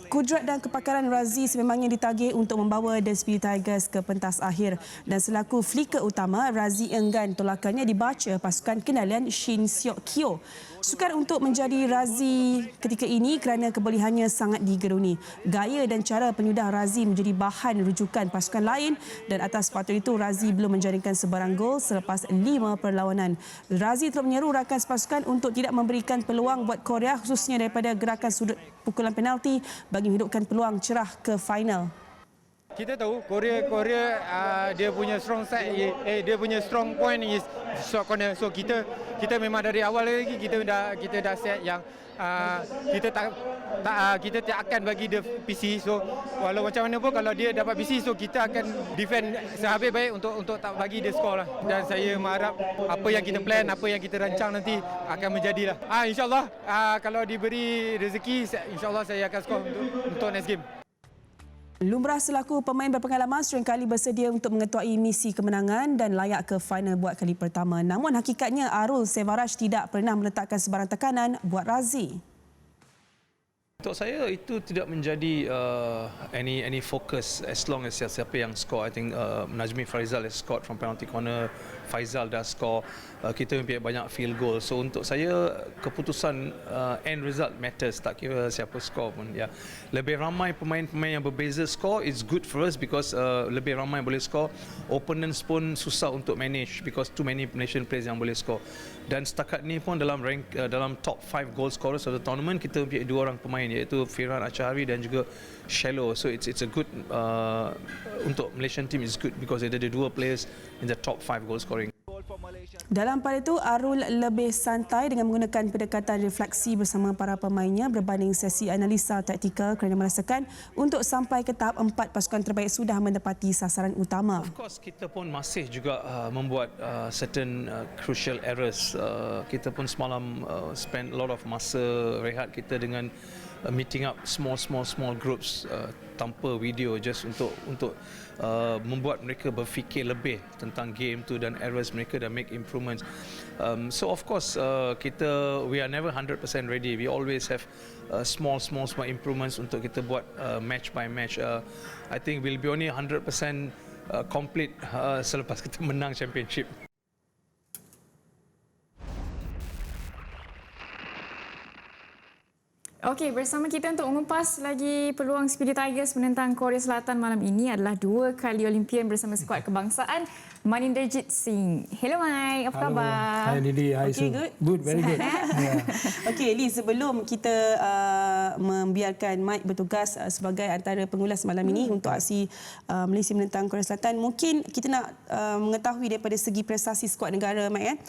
Kudrat dan kepakaran Razi sememangnya ditagih untuk membawa The Speedy Tigers ke pentas akhir. Dan selaku fliker utama, Razi enggan tolakannya dibaca pasukan kendalian Shin Seok Kyo. Sukar untuk menjadi Razi ketika ini kerana kebolehannya sangat digeruni. Gaya dan cara penyudah Razi menjadi bahan rujukan pasukan lain dan atas patut itu Razi belum menjaringkan sebarang gol selepas 5 perlawanan. Razi telah menyeru rakan sepasukan untuk tidak memberikan peluang buat Korea khususnya daripada gerakan sudut pukulan penalti bagi menghidupkan peluang cerah ke final. Kita tahu Korea dia punya strong side dia punya strong point is short corner. So kita memang dari awal lagi kita dah set yang kita tak akan bagi dia PC. So walau macam mana pun kalau dia dapat PC, so kita akan defend sehabis baik untuk tak bagi dia skor lah. Dan saya mengharap apa yang kita plan, apa yang kita rancang nanti akan menjadilah. InsyaAllah kalau diberi rezeki, insyaAllah saya akan skor untuk next game. Lumrah selaku pemain berpengalaman seringkali bersedia untuk mengetuai misi kemenangan dan layak ke final buat kali pertama. Namun hakikatnya Arul Sevaraj tidak pernah meletakkan sebarang tekanan buat Razi. Untuk saya itu tidak menjadi any focus as long as siapa yang score. I think Najmi Faizal has scored from penalty corner, Faizal dah score, kita mempunyai banyak field goal. So untuk saya keputusan end result matters, tak kira siapa score pun. Ya, lebih ramai pemain-pemain yang berbeza score is good for us because lebih ramai boleh score. Opponents pun susah untuk manage because too many Malaysian players yang boleh score. Dan setakat ni pun dalam top 5 goal scorers of the tournament kita mempunyai 2 orang pemain iaitu Firan Achari dan juga Shallow. So it's a good untuk Malaysian team is good because ada 2 players in the top 5 goal scoring. Dalam pada itu, Arul lebih santai dengan menggunakan pendekatan refleksi bersama para pemainnya berbanding sesi analisa taktikal kerana merasakan untuk sampai ke tahap 4 pasukan terbaik sudah menepati sasaran utama. Of course, kita pun masih juga membuat certain crucial errors. Kita pun semalam spend a lot of masa rehat kita dengan meeting up small groups tanpa video just untuk membuat mereka berfikir lebih tentang game tu dan errors mereka dan make improvements. So of course we are never 100% ready. We always have small improvements untuk kita buat match by match. I think we'll be only 100% complete selepas kita menang championship. Okey, bersama kita untuk mengupas lagi peluang Speedy Tigers menentang Korea Selatan malam ini adalah 2 kali Olimpian bersama skuad kebangsaan, Maninderjit Singh. Hello Mai, apa khabar? Hai Lily, hi Su. Good, very good. Okey, Lee, sebelum kita membiarkan Mike bertugas sebagai antara pengulas malam ini untuk aksi Malaysia menentang Korea Selatan, mungkin kita nak mengetahui daripada segi prestasi skuad negara, Mike,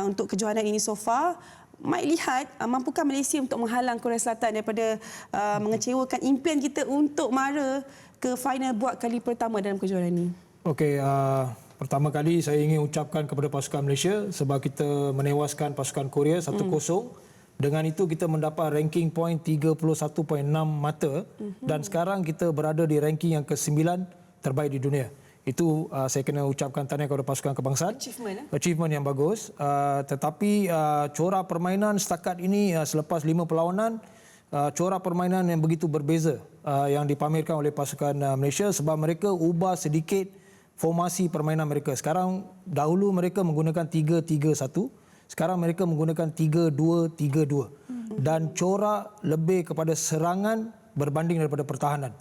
untuk kejohanan ini so far. Mike lihat mampukah Malaysia untuk menghalang Korea Selatan daripada mengecewakan impian kita untuk mara ke final buat kali pertama dalam kejohanan ini? Okey, pertama kali saya ingin ucapkan kepada pasukan Malaysia sebab kita menewaskan pasukan Korea 1-0. Dengan itu kita mendapat ranking point 31.6 mata dan sekarang kita berada di ranking yang ke-9 terbaik di dunia. Itu saya kena ucapkan tahniah kepada pasukan kebangsaan. Achievement yang bagus. Tetapi corak permainan setakat ini selepas 5 perlawanan, corak permainan yang begitu berbeza yang dipamerkan oleh pasukan Malaysia sebab mereka ubah sedikit formasi permainan mereka. Sekarang dahulu mereka menggunakan 3-3-1, sekarang mereka menggunakan 3-2-3-2. Dan corak lebih kepada serangan berbanding daripada pertahanan.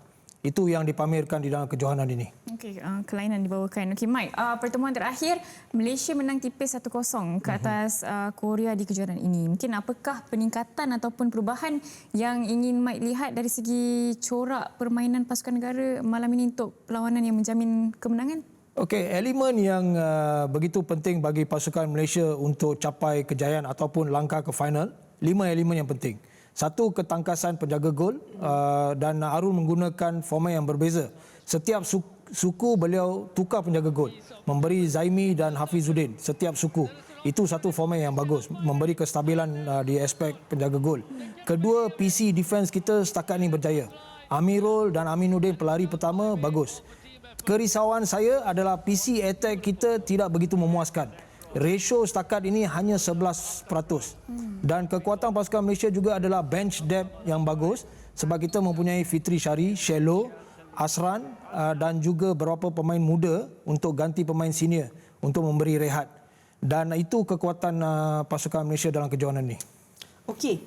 Itu yang dipamerkan di dalam kejohanan ini. Okey, kelainan dibawakan. Okey, Mike, pertemuan terakhir Malaysia menang tipis 1-0 ke atas Korea di kejohanan ini. Mungkin apakah peningkatan ataupun perubahan yang ingin Mike lihat dari segi corak permainan pasukan negara malam ini untuk perlawanan yang menjamin kemenangan? Okey, elemen yang begitu penting bagi pasukan Malaysia untuk capai kejayaan ataupun langkah ke final, 5 elemen yang penting. 1, ketangkasan penjaga gol dan Arul menggunakan format yang berbeza. Setiap suku beliau tukar penjaga gol, memberi Zaimi dan Hafizuddin setiap suku. Itu satu format yang bagus, memberi kestabilan di aspek penjaga gol. Kedua, PC defense kita setakat ini berjaya. Amirul dan Aminuddin pelari pertama bagus. Kerisauan saya adalah PC attack kita tidak begitu memuaskan. ratio setakat ini hanya 11%. Dan kekuatan pasukan Malaysia juga adalah bench depth yang bagus sebab kita mempunyai Fitri Syari, Shallow, Asran dan juga beberapa pemain muda untuk ganti pemain senior untuk memberi rehat. Dan itu kekuatan pasukan Malaysia dalam kejohanan ini. Okey,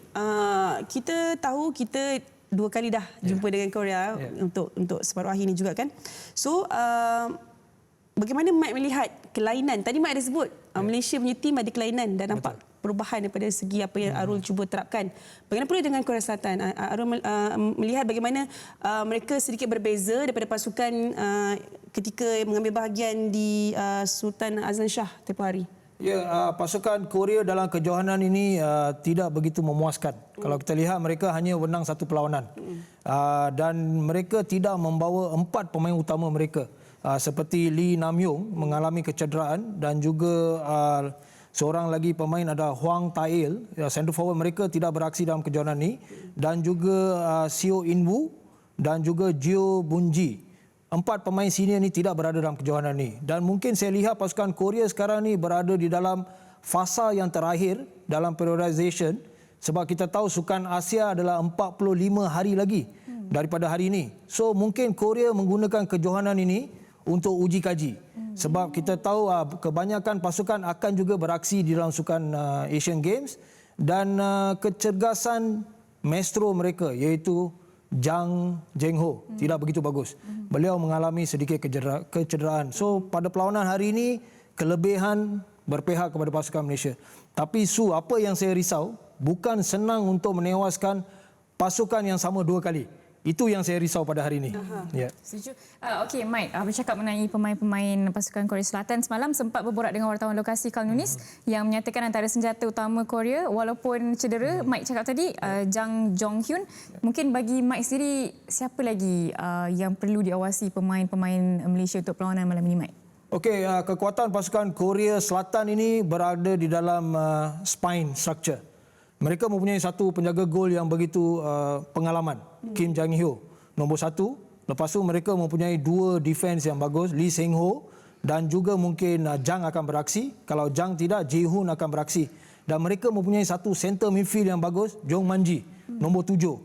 kita tahu kita 2 kali dah jumpa dengan Korea untuk separuh akhir ni juga kan. So bagaimana Mike melihat kelainan? Tadi Mike ada sebut Malaysia punya tim ada kelainan dan nampak perubahan daripada segi apa yang Arul cuba terapkan. Bagaimana pula dengan Korea Selatan? Arul melihat bagaimana mereka sedikit berbeza daripada pasukan ketika mengambil bahagian di Sultan Azlan Shah tempoh hari. Ya, pasukan Korea dalam kejohanan ini tidak begitu memuaskan. Kalau kita lihat mereka hanya menang 1 perlawanan. Dan mereka tidak membawa 4 pemain utama mereka. Seperti Lee Nam Yong mengalami kecederaan dan juga seorang lagi pemain ada Huang Tail, center forward mereka tidak beraksi dalam kejohanan ini, dan juga Seo In Woo dan juga Jio Bunji. 4 pemain senior ni tidak berada dalam kejohanan ini. Dan mungkin saya lihat pasukan Korea sekarang ni berada di dalam fasa yang terakhir dalam periodization sebab kita tahu Sukan Asia adalah 45 hari lagi daripada hari ini. So mungkin Korea menggunakan kejohanan ini untuk uji kaji. Sebab kita tahu kebanyakan pasukan akan juga beraksi di dalam Sukan Asian Games dan kecergasan maestro mereka iaitu Jang Jeng-ho tidak begitu bagus. Beliau mengalami sedikit kecederaan. So pada perlawanan hari ini kelebihan berpihak kepada pasukan Malaysia. Tapi apa yang saya risau bukan senang untuk menewaskan pasukan yang sama 2 kali. Itu yang saya risau pada hari ini. Ya. Setuju. Okey, Mike, bercakap mengenai pemain-pemain pasukan Korea Selatan, semalam sempat berborak dengan wartawan lokasi Kang Yunis yang menyatakan antara senjata utama Korea walaupun cedera, Mike cakap tadi Jang Jong-hyun. Mungkin bagi Mike sendiri, siapa lagi yang perlu diawasi pemain-pemain Malaysia untuk perlawanan malam ini, Mike? Okey, kekuatan pasukan Korea Selatan ini berada di dalam spine structure. Mereka mempunyai satu penjaga gol yang begitu pengalaman, Kim Jang-hyo, nombor 1. Lepas tu mereka mempunyai 2 defense yang bagus, Lee Seng-ho dan juga mungkin Jang akan beraksi. Kalau Jang tidak, Jae-hoon akan beraksi. Dan mereka mempunyai satu center midfield yang bagus, Jong Man-ji, nombor 7.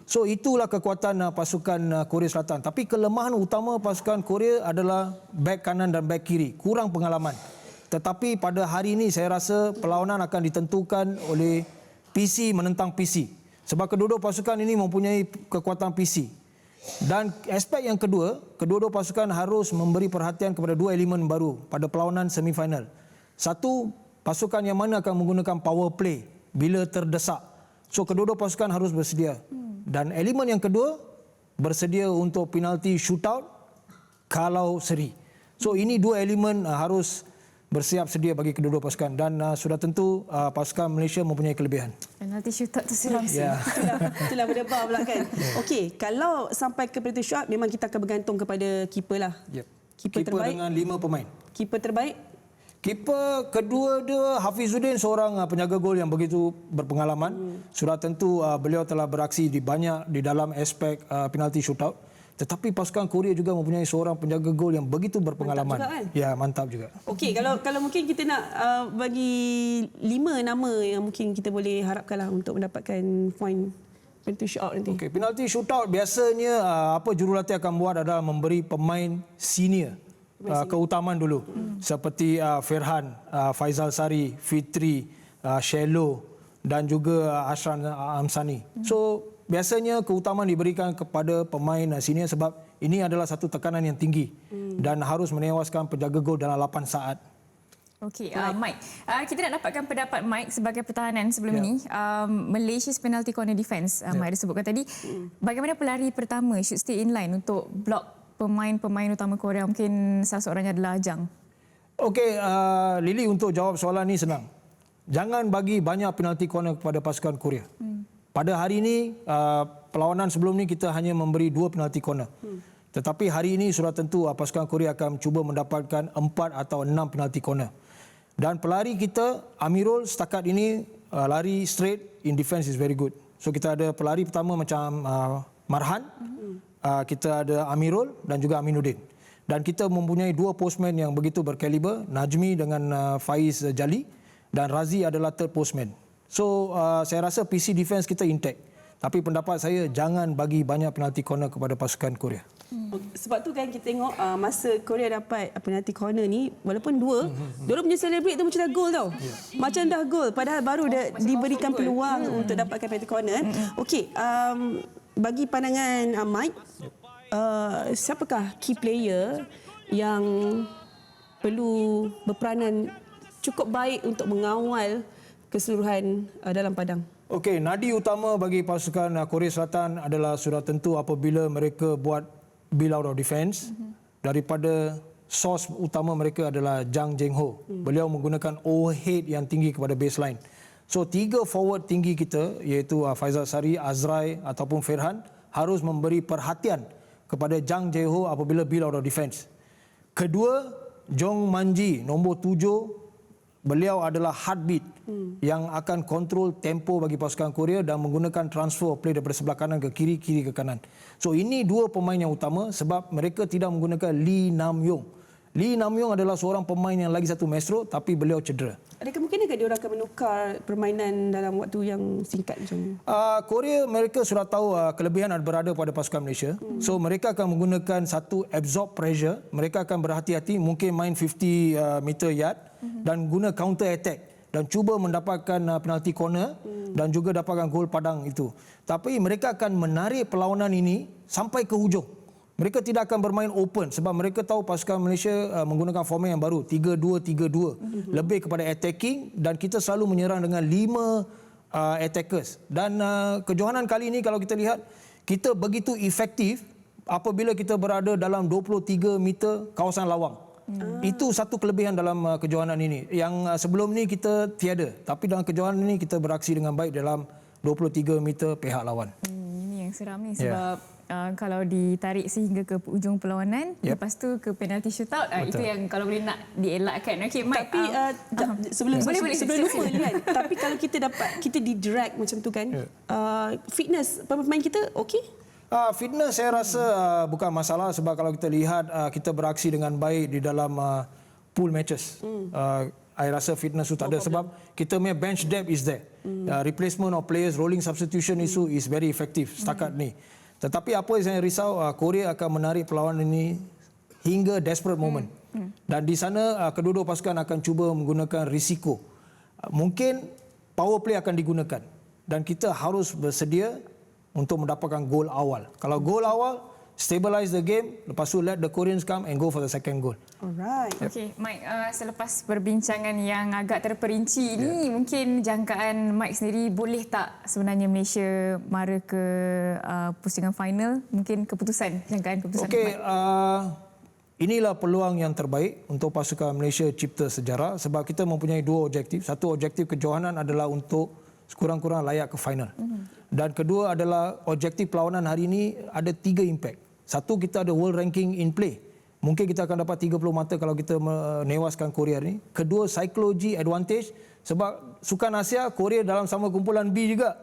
So itulah kekuatan pasukan Korea Selatan. Tapi kelemahan utama pasukan Korea adalah back kanan dan back kiri, kurang pengalaman. Tetapi pada hari ini saya rasa perlawanan akan ditentukan oleh PC menentang PC. Sebab kedua-dua pasukan ini mempunyai kekuatan PC. Dan aspek yang kedua-dua pasukan harus memberi perhatian kepada 2 elemen baru pada perlawanan semifinal. Satu, pasukan yang mana akan menggunakan power play bila terdesak. So kedua-dua pasukan harus bersedia. Dan elemen yang kedua, bersedia untuk penalti shootout kalau seri. So ini 2 elemen harus bersiap sedia bagi kedua-dua pasukan dan sudah tentu pasukan Malaysia mempunyai kelebihan. Penalti shootout tu seram sih. Itulah berdebar pula kan. Okey, kalau sampai ke penalti shootout memang kita akan bergantung kepada keeper lah. Yep. Keeper terbaik dengan 5 pemain. Keeper terbaik? Keeper kedua dia Hafizuddin, seorang penjaga gol yang begitu berpengalaman. Sudah tentu beliau telah beraksi di dalam aspek penalti shootout. Tetapi pasukan Korea juga mempunyai seorang penjaga gol yang begitu berpengalaman. Mantap juga, kan? Ya, mantap juga. Okey, kalau mungkin kita nak bagi 5 nama yang mungkin kita boleh harapkanlah untuk mendapatkan point penalti shootout nanti. Okey, penalti shootout biasanya apa jurulatih akan buat adalah memberi pemain senior keutamaan dulu. Seperti Ferhan, Faizal Sari, Fitri, Shallow dan juga Ashran Amsani. So biasanya keutamaan diberikan kepada pemain senior sebab ini adalah satu tekanan yang tinggi dan harus menewaskan penjaga gol dalam 8 saat. Okey, Mike. Kita nak dapatkan pendapat Mike sebagai pertahanan sebelum ini. Malaysia's penalty corner defense, Mike ada sebutkan tadi. Bagaimana pelari pertama should stay in line untuk block pemain-pemain utama Korea? Mungkin salah seorangnya adalah Jang. Okey, Lily, untuk jawab soalan ini senang. Jangan bagi banyak penalti corner kepada pasukan Korea. Pada hari ini, perlawanan sebelum ini kita hanya memberi 2 penalti corner. Tetapi hari ini sudah tentu pasukan Korea akan cuba mendapatkan 4 atau 6 penalti corner. Dan pelari kita, Amirul, setakat ini lari straight in defense is very good. So kita ada pelari pertama macam Marhan, kita ada Amirul dan juga Aminuddin. Dan kita mempunyai dua postman yang begitu berkaliber, Najmi dengan Faiz Jali, dan Razi adalah third postman. So saya rasa PC defense kita intact. Tapi pendapat saya jangan bagi banyak penalti corner kepada pasukan Korea. Sebab tu kan kita tengok masa Korea dapat penalti corner ni, walaupun dua, diorang punya celebrate tu macam dah gol tau. Macam dah gol padahal baru dah diberikan peluang untuk dapatkan penalti corner. Okey, bagi pandangan Mike, siapakah key player yang perlu berperanan cukup baik untuk mengawal keseluruhan dalam padang? Okey, nadi utama bagi pasukan Korea Selatan adalah sudah tentu apabila mereka buat build out of defense. Daripada source utama mereka adalah Jang Jeng-ho. Beliau menggunakan overhead yang tinggi kepada baseline. So 3 forward tinggi kita iaitu Faizal Sari, Azrai ataupun Ferhan harus memberi perhatian kepada Jang Jeng-ho apabila build out of defense. Kedua, Jong Manji nombor 7, beliau adalah heartbeat yang akan kontrol tempo bagi pasukan Korea dan menggunakan transfer play daripada sebelah kanan ke kiri, kiri ke kanan. So ini dua pemain yang utama sebab mereka tidak menggunakan Lee Nam-yong. Lee Nam-yong adalah seorang pemain yang lagi satu maestro tapi beliau cedera. Ada kemungkinan dia orang akan menukar permainan dalam waktu yang singkat macam ni? Korea, mereka sudah tahu kelebihan berada pada pasukan Malaysia. So mereka akan menggunakan satu absorb pressure. Mereka akan berhati-hati, mungkin main 50 meter yard dan guna counter attack dan cuba mendapatkan penalti corner dan juga dapatkan gol padang itu. Tapi mereka akan menarik perlawanan ini sampai ke hujung. Mereka tidak akan bermain open sebab mereka tahu pasukan Malaysia menggunakan format yang baru 3-2-3-2, lebih kepada attacking dan kita selalu menyerang dengan 5 attackers. Dan kejohanan kali ini kalau kita lihat, kita begitu efektif apabila kita berada dalam 23 meter kawasan lawang. Itu satu kelebihan dalam kejohanan ini yang sebelum ni kita tiada, tapi dalam kejohanan ini kita beraksi dengan baik dalam 23 meter pihak lawan. Ini yang seram ni sebab kalau ditarik sehingga ke ujung perlawanan, lepas tu ke penalty shootout, itu yang kalau boleh nak dielakkan. Okey, Mike. Tapi sebelum lupa kan, tapi kalau kita di-drag macam tu kan, fitness pemain kita okey? Fitness saya rasa bukan masalah sebab kalau kita lihat kita beraksi dengan baik di dalam pool matches. Saya rasa fitness itu tak ada sebab kita punya bench depth is there. Replacement of players, rolling substitution isu is very effective setakat ni. Tetapi apa yang saya risau, Korea akan menarik perlawanan ini hingga desperate moment. Dan di sana kedua-dua pasukan akan cuba menggunakan risiko. Mungkin power play akan digunakan dan kita harus bersedia untuk mendapatkan gol awal. Kalau gol awal, stabilize the game, lepas tu let the Koreans come and go for the second goal. Alright. Okey, Mike, selepas perbincangan yang agak terperinci ini, mungkin jangkaan Mike sendiri boleh tak sebenarnya Malaysia mara ke pusingan final? Mungkin jangkaan keputusan Okey, Mike. inilah peluang yang terbaik untuk pasukan Malaysia cipta sejarah sebab kita mempunyai dua objektif. Satu objektif kejohanan adalah untuk sekurang-kurang layak ke final. Dan kedua adalah objektif perlawanan hari ini ada 3 impact. Satu, kita ada world ranking in play. Mungkin kita akan dapat 30 mata kalau kita menewaskan Korea ni. Kedua, psychology advantage sebab Sukan Asia, Korea dalam sama kumpulan B juga.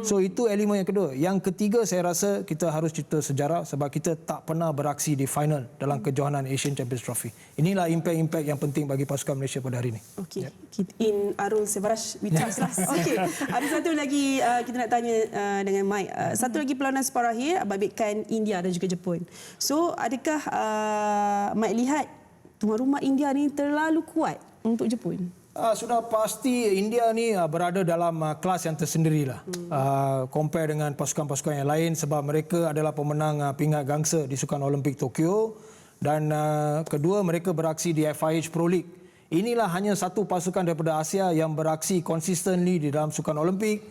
So itu elemen yang kedua. Yang ketiga, saya rasa kita harus cipta sejarah sebab kita tak pernah beraksi di final dalam kejohanan Asian Champions Trophy. Inilah impact-impact yang penting bagi pasukan Malaysia pada hari ini. Okey. In Arul Sevaraj, we trust lah. Okey. Ada satu lagi kita nak tanya dengan Mike. Satu lagi perlawanan separuh akhir babitkan India dan juga Jepun. So adakah Mike lihat tuan rumah India ni terlalu kuat untuk Jepun? Sudah pasti India ni berada dalam kelas yang tersendirilah. Compare dengan pasukan-pasukan yang lain sebab mereka adalah pemenang pingat gangsa di Sukan Olimpik Tokyo dan kedua mereka beraksi di FIH Pro League. Inilah hanya satu pasukan daripada Asia yang beraksi consistently di dalam Sukan Olimpik,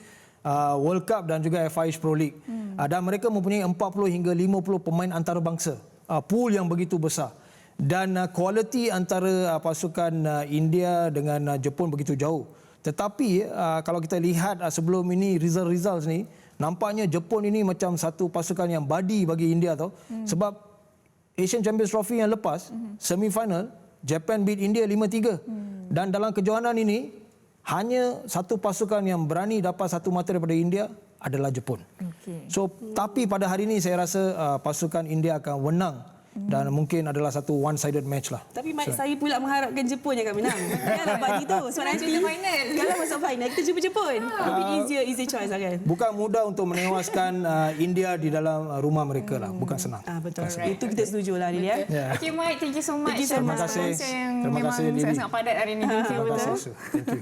World Cup dan juga FIH Pro League. Dan mereka mempunyai 40 hingga 50 pemain antarabangsa. Pool yang begitu besar. Dan kualiti antara pasukan India dengan Jepun begitu jauh. Tetapi kalau kita lihat sebelum ini results ni, nampaknya Jepun ini macam satu pasukan yang badi bagi India tau. Sebab Asian Champions Trophy yang lepas, semifinal, Japan beat India 5-3. Dan dalam kejohanan ini, hanya satu pasukan yang berani dapat satu mata daripada India adalah Jepun. So, tapi pada hari ini saya rasa pasukan India akan menang dan mungkin adalah satu one-sided match lah. Tapi Mike, saya pula mengharapkan Jepun yang akan menang. Janganlah bagi tu. So nanti final. kalau masuk final, kita jumpa Jepun. Mungkin easy choice lah kan. Bukan mudah untuk menewaskan India di dalam rumah mereka lah. Bukan senang. Betul. Itu kita setuju lah Lily. Ya. Okay Mike, thank you so much. Thank you so much. Terima kasih Lily. Sangat padat hari ini. Thank you. Terima kasih. Thank you.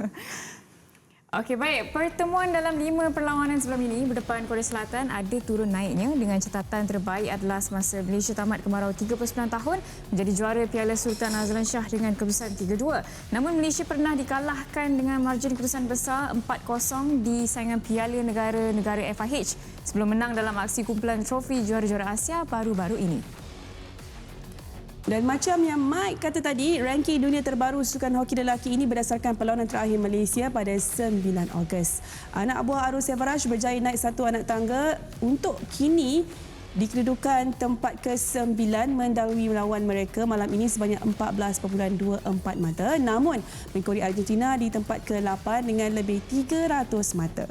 Okey, baik. Pertemuan dalam 5 perlawanan sebelum ini berdepan Korea Selatan ada turun naiknya dengan catatan terbaik adalah semasa Malaysia tamat kemarau 39 tahun menjadi juara Piala Sultan Azlan Shah dengan keputusan 3-2. Namun Malaysia pernah dikalahkan dengan margin keputusan besar 4-0 di saingan Piala Negara-Negara FIH sebelum menang dalam aksi kumpulan trofi juara-juara Asia baru-baru ini. Dan macam yang Mike kata tadi, ranking dunia terbaru sukan hoki lelaki ini berdasarkan perlawanan terakhir Malaysia pada 9 Ogos. Anak buah Arus Everrush berjaya naik satu anak tangga untuk kini di kedudukan tempat ke-9 mendahului lawan mereka malam ini sebanyak 14.24 mata. Namun, mengikut Argentina di tempat ke-8 dengan lebih 300 mata.